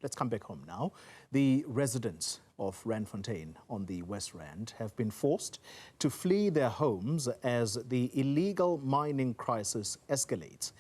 Let's come back home now. The residents of Randfontein on the West Rand have been forced to flee their homes as the illegal mining crisis escalates.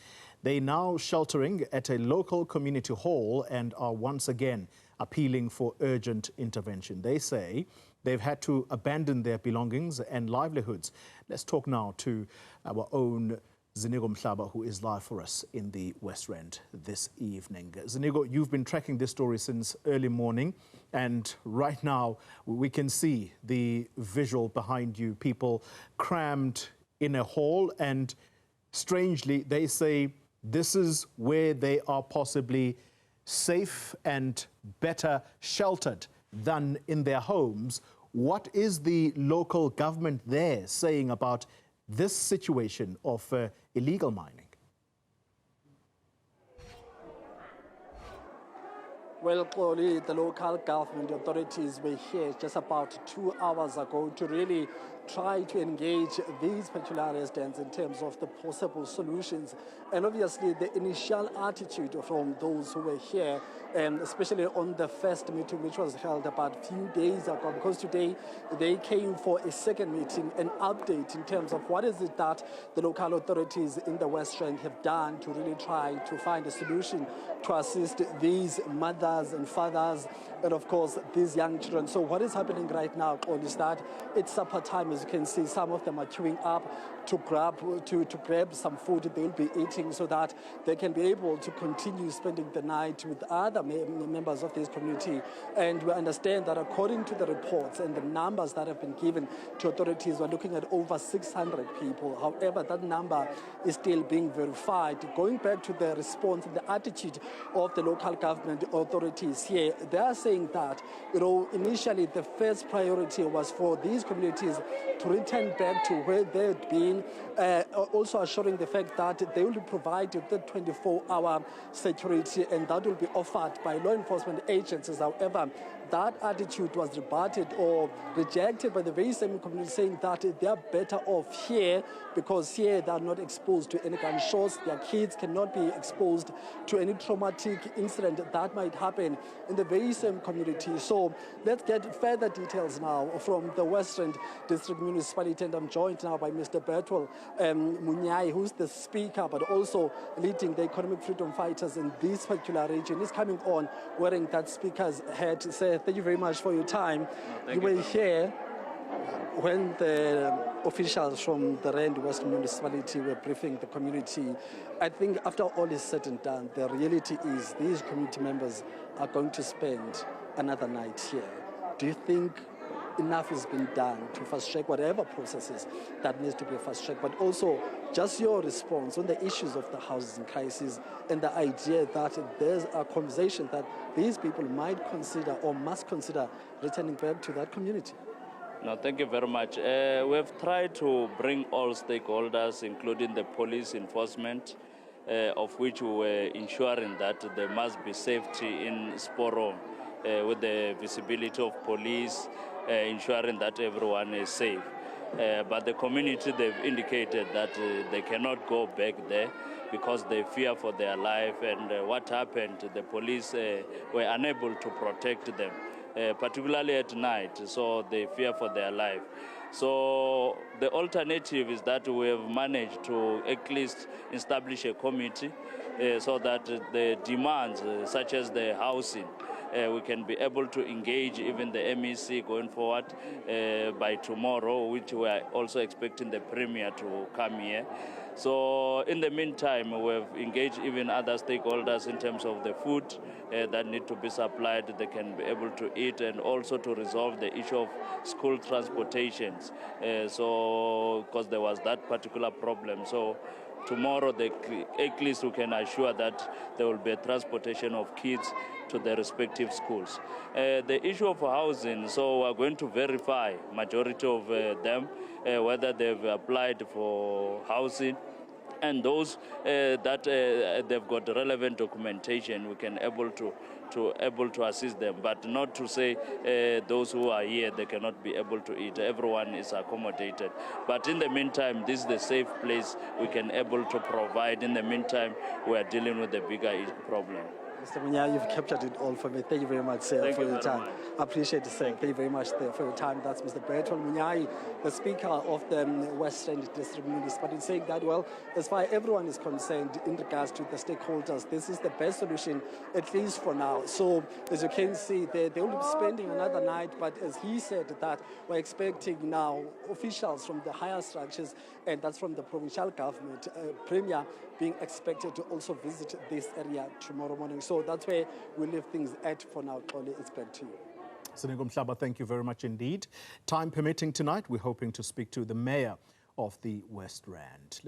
They're now sheltering at a local community hall and are once again appealing for urgent intervention. They say they've had to abandon their belongings and livelihoods. Let's talk now to our own Ziniko Mhlaba, who is live for us in the West Rand this evening. Ziniko, you've been tracking this story since early morning, and right now we can see the visual behind you, people crammed in a hall, and strangely they say this is where they are possibly safe and better sheltered than in their homes. What is the local government there saying about this situation of illegal mining? Well, clearly, the local government authorities were here just about 2 hours ago to really try to engage these particular residents in terms of the possible solutions. And obviously, the initial attitude from those who were here, especially on the first meeting, which was held about a few days ago, because today they came for a second meeting, an update in terms of what is it that the local authorities in the West Rand have done to really try to find a solution to assist these mothers and fathers and, of course, these young children. So what is happening right now is that it's supper time. As you can see, some of them are queuing up to grab some food they will be eating so that they can be able to continue spending the night with other members of this community. And we understand that according to the reports and the numbers that have been given to authorities, we're looking at over 600 people. However, that number is still being verified. Going back to the response and the attitude of the local government authorities here, they are saying that, initially the first priority was for these communities to return back to where they had been, also assuring the fact that they will be provided with 24-hour security, and that will be offered by law enforcement agencies. However, that attitude was rebutted or rejected by the very same community, saying that they are better off here because here they are not exposed to any gunshots. Their kids cannot be exposed to any traumatic incident that might happen in the very same community. So let's get further details now from the West Rand District Municipality, and I'm joined now by Mr. Bertwell Munyai, who's the speaker but also leading the economic freedom fighters in this particular region. He's coming on wearing that speaker's hat. Sir, thank you very much for your time. You were here when the officials from the Rand West Municipality were briefing the community. I think after all is said and done, the reality is these community members are going to spend another night here. Do you think enough has been done to fast-track whatever processes that needs to be fast-tracked, but also just your response on the issues of the housing crisis and the idea that there's a conversation that these people might consider or must consider returning back to that community? No, thank you very much. We've tried to bring all stakeholders, including the police enforcement, of which we were ensuring that there must be safety in Sporo, with the visibility of police, ensuring that everyone is safe. But the community, they've indicated that they cannot go back there because they fear for their life. And what happened, the police were unable to protect them, particularly at night, so they fear for their life. So the alternative is that we have managed to at least establish a committee so that the demands, such as the housing, we can be able to engage even the MEC going forward by tomorrow, which we are also expecting the Premier to come here. So in the meantime, we've engaged even other stakeholders in terms of the food that need to be supplied, they can be able to eat, and also to resolve the issue of school transportations. So because there was that particular problem. So tomorrow, at least we can assure that there will be a transportation of kids to the respective schools. The issue of housing, so we're going to verify majority of them, whether they've applied for housing, and those that they've got relevant documentation, we can able to assist them, but not to say those who are here, they cannot be able to eat. Everyone is accommodated. But in the meantime, this is the safe place we can able to provide. In the meantime, we are dealing with the bigger problem. Mr. Munya, you've captured it all for me. Thank you very much, sir, Thank for you your very time. much. I appreciate it, sir. Thank you very much for your time. That's Mr. Bertrand Munyai, the Speaker of the West End District Municipality, in saying that, well, as far as everyone is concerned in regards to the stakeholders, this is the best solution, at least for now. So, as you can see, they will be spending another night, but as he said that, we're expecting now officials from the higher structures, and that's from the provincial government, Premier being expected to also visit this area tomorrow morning. So that's where we leave things at for now. Tony, it's back to you. Ziniko Mhlaba, thank you very much indeed. Time permitting tonight, we're hoping to speak to the mayor of the West Rand.